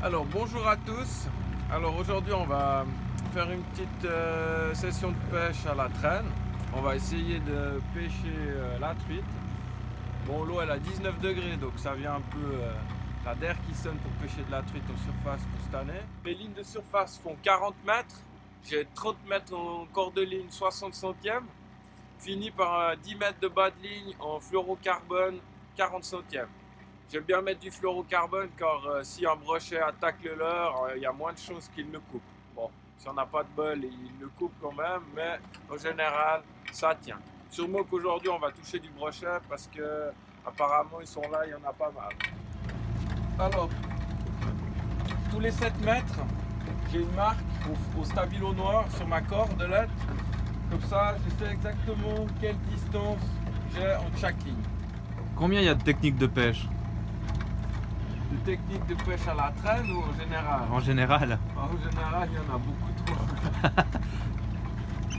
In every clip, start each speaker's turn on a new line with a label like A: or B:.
A: Alors bonjour à tous. Alors aujourd'hui on va faire une petite session de pêche à la traîne. On va essayer de pêcher la truite. Bon, l'eau elle a 19 degrés donc ça vient un peu la d'air qui sonne pour pêcher de la truite en surface pour cette année. Les lignes de surface font 40 mètres. J'ai 30 mètres en corps de ligne 60 centièmes. Fini par 10 mètres de bas de ligne en fluorocarbone 40 centièmes. J'aime bien mettre du fluorocarbone car si un brochet attaque le leurre, il y a moins de chances qu'il le coupe. Bon, si on n'a pas de bol, il le coupe quand même, mais en général, ça tient. Sûrement qu'aujourd'hui, on va toucher du brochet parce que apparemment ils sont là, il y en a pas mal. Alors, tous les 7 mètres, j'ai une marque au stabilo noir sur ma cordelette. Comme ça, je sais exactement quelle distance j'ai entre chaque ligne.
B: Combien il y a de techniques de pêche?
A: De techniques de pêche à la traîne ou en général?
B: En général.
A: En général, il y en a beaucoup trop.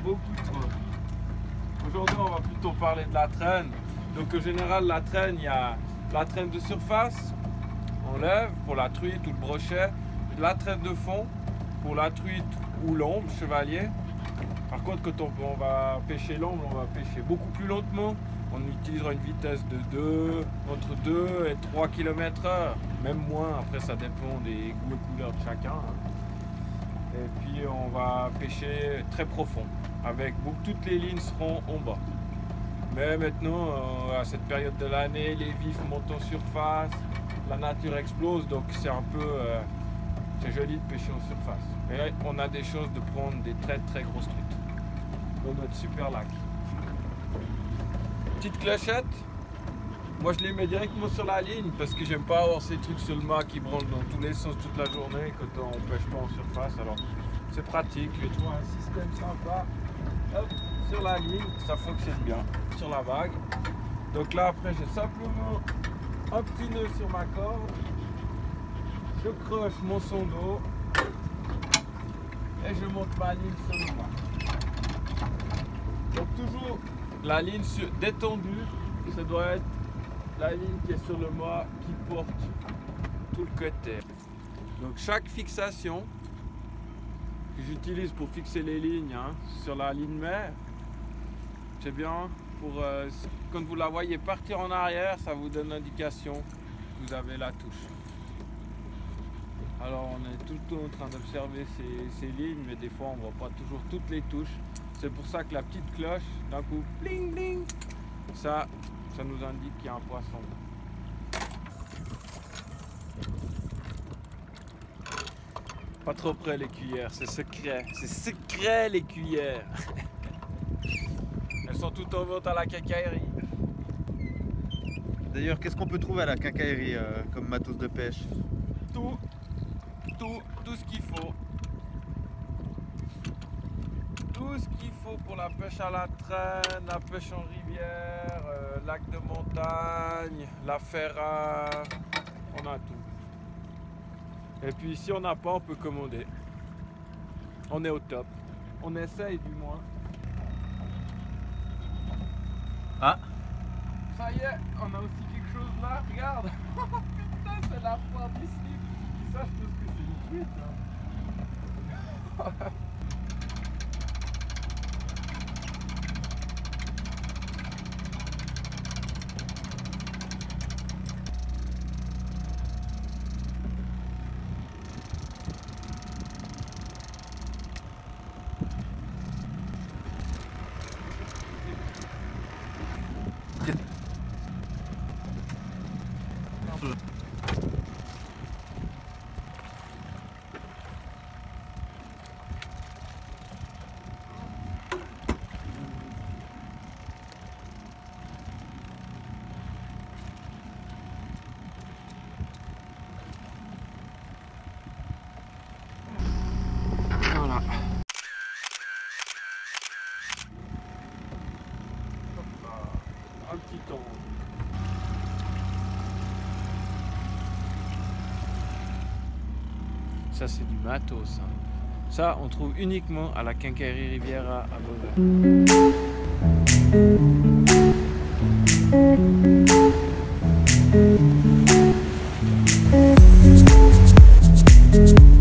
A: Beaucoup trop. Aujourd'hui, on va plutôt parler de la traîne. Donc en général, la traîne, il y a la traîne de surface, on lève pour la truite ou le brochet. La traîne de fond pour la truite ou l'ombre, chevalier. Par contre, quand on va pêcher l'ombre, on va pêcher beaucoup plus lentement. On utilisera une vitesse de entre 2 et 3 km/h, même moins, après ça dépend des goûts et couleurs de chacun. Et puis on va pêcher très profond, avec toutes les lignes seront en bas. Mais maintenant, à cette période de l'année, les vifs montent en surface, la nature explose, donc c'est un peu c'est joli de pêcher en surface. Mais on a des chances de prendre des très grosses truites dans notre super lac. Petite clochette, moi je les mets directement sur la ligne parce que j'aime pas avoir ces trucs sur le mât qui branlent dans tous les sens toute la journée quand on pêche pas en surface. Alors c'est pratique, j'ai trouvé un système sympa. Hop, sur la ligne, ça fonctionne bien sur la vague. Donc là après j'ai simplement un petit nœud sur ma corde, je croche mon son d'eau et je monte ma ligne sur le mât. Donc toujours la ligne détendue, ça doit être la ligne qui est sur le mât qui porte tout le côté. Donc chaque fixation que j'utilise pour fixer les lignes sur la ligne mère, c'est bien pour quand vous la voyez partir en arrière, ça vous donne l'indication que vous avez la touche. Alors on est tout le temps en train d'observer ces lignes, mais des fois on ne voit pas toujours toutes les touches. C'est pour ça que la petite cloche, d'un coup, bling bling, ça nous indique qu'il y a un poisson. Pas trop près les cuillères, c'est secret les cuillères. Elles sont toutes en vente à la quincaillerie.
B: D'ailleurs, qu'est-ce qu'on peut trouver à la quincaillerie comme matos de pêche?
A: Tout ce qu'il faut. Tout ce qu'il faut pour la pêche à la traîne, la pêche en rivière, lac de montagne, la ferrare, on a tout. Et puis si on n'a pas, on peut commander. On est au top. On essaye du moins.
B: Ah!
A: Ça y est, on a aussi quelque chose là, regarde. Putain, c'est la pointe ici. Ça, je pense que c'est une truite. Voilà. Un petit ton. Ça c'est du matos. Ça on trouve uniquement à la quincaillerie Riviera à Beauvais. Salut.